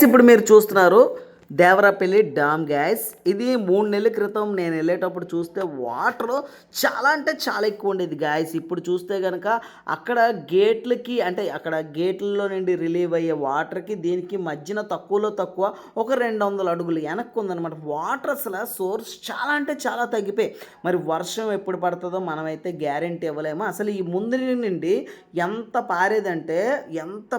ఇప్పుడు మీరు చూస్తున్నారు దేవరాపల్లి డామ్ గ్యాస్. ఇది 3 నెలల క్రితం నేను వెళ్ళేటప్పుడు చూస్తే వాటర్ చాలా అంటే చాలా ఎక్కువ ఉండేది గాయస్. ఇప్పుడు చూస్తే కనుక అక్కడ గేట్లకి అంటే అక్కడ గేట్లలో నుండి రిలీవ్ అయ్యే వాటర్కి దీనికి మధ్యన తక్కువలో తక్కువ ఒక 200 అడుగులు వెనక్కి ఉందన్నమాట. వాటర్ అసలు సోర్స్ చాలా అంటే చాలా తగ్గిపోయి, మరి వర్షం ఎప్పుడు పడుతుందో మనమైతే గ్యారెంటీ ఇవ్వలేము. అసలు ఈ ముందు నుండి ఎంత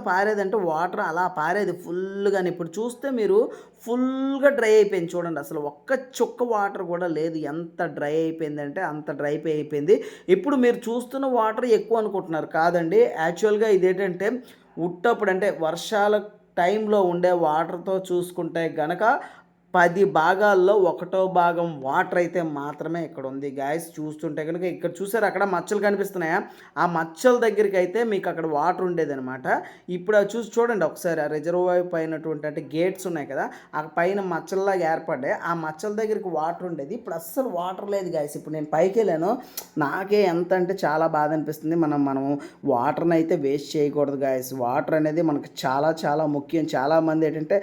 పారేదంటే వాటర్ అలా పారేది ఫుల్గా. ఇప్పుడు చూస్తే మీరు ఫుల్గా డ్రై అయిపోయింది చూడండి. అసలు ఒక్క చుక్క వాటర్ కూడా లేదు. ఎంత డ్రై అయిపోయిందంటే అంత డ్రై అయిపోయింది. ఇప్పుడు మీరు చూస్తున్న వాటర్ ఎక్కువ అనుకుంటున్నారు, కాదండి. యాక్చువల్గా ఇదేంటంటే ఉట్టప్పుడు అంటే వర్షాల టైంలో ఉండే వాటర్తో చూసుకుంటే గనక 10 భాగాల్లో ఒకటో భాగం వాటర్ అయితే మాత్రమే ఇక్కడ ఉంది గాయస్. చూస్తుంటే కనుక ఇక్కడ చూసారు, అక్కడ మచ్చలు కనిపిస్తున్నాయా? ఆ మచ్చల దగ్గరికి అయితే మీకు అక్కడ వాటర్ ఉండేదనమాట. ఇప్పుడు అది చూసి చూడండి ఒకసారి. ఆ రిజర్వాయర్ పైనటువంటి అంటే గేట్స్ ఉన్నాయి కదా, ఆ పైన మచ్చల్లాగా ఏర్పడ్డాయి. ఆ మచ్చల దగ్గరికి వాటర్ ఉండేది. ఇప్పుడు అస్సలు వాటర్ లేదు గాయస్. ఇప్పుడు నేను పైకి వెళ్ళాను, నాకే ఎంత అంటే చాలా బాధ అనిపిస్తుంది. మనం వాటర్ని అయితే వేస్ట్ చేయకూడదు గాయస్. వాటర్ అనేది మనకు చాలా చాలా ముఖ్యం. చాలామంది ఏంటంటే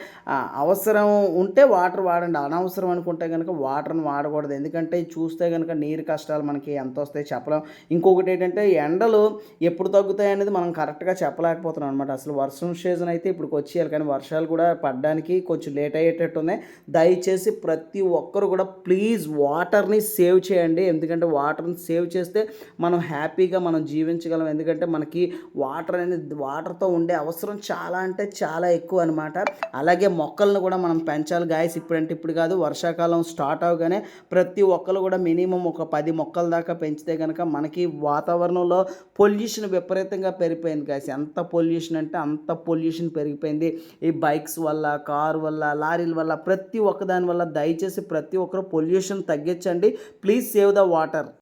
అవసరం ఉంటే వాటర్ వాడండి, అనవసరం అనుకుంటే కనుక వాటర్ని వాడకూడదు. ఎందుకంటే చూస్తే కనుక నీరు కష్టాలు మనకి ఎంత వస్తాయి చెప్పలేం. ఇంకొకటి ఏంటంటే ఎండలు ఎప్పుడు తగ్గుతాయి అనేది మనం కరెక్ట్గా చెప్పలేకపోతున్నాం అనమాట. అసలు వర్షం సీజన్ అయితే ఇప్పుడు వచ్చేయాలి, కానీ వర్షాలు కూడా పడడానికి కొంచెం లేట్ అయ్యేటట్టు ఉన్నాయి. దయచేసి ప్రతి ఒక్కరు కూడా ప్లీజ్ వాటర్ని సేవ్ చేయండి. ఎందుకంటే వాటర్ని సేవ్ చేస్తే మనం హ్యాపీగా మనం జీవించగలం. ఎందుకంటే మనకి వాటర్తో ఉండే అవసరం చాలా అంటే చాలా ఎక్కువ అనమాట. అలాగే మొక్కలను కూడా మనం పెంచాలి గాయస్. ఇప్పుడంటే ఇప్పుడు కాదు, వర్షాకాలం స్టార్ట్ అవగానే ప్రతి ఒక్కరు కూడా మినిమం ఒక 10 మొక్కల దాకా పెంచితే కనుక మనకి వాతావరణంలో పొల్యూషన్ విపరీతంగా పెరిగిపోయింది గాయస్. ఎంత పొల్యూషన్ అంటే అంత పొల్యూషన్ పెరిగిపోయింది. ఈ బైక్స్ వల్ల, కారు వల్ల, లారీల వల్ల, ప్రతి ఒక్క దాని వల్ల. దయచేసి ప్రతి ఒక్కరు పొల్యూషన్ తగ్గించండి. Please save the water.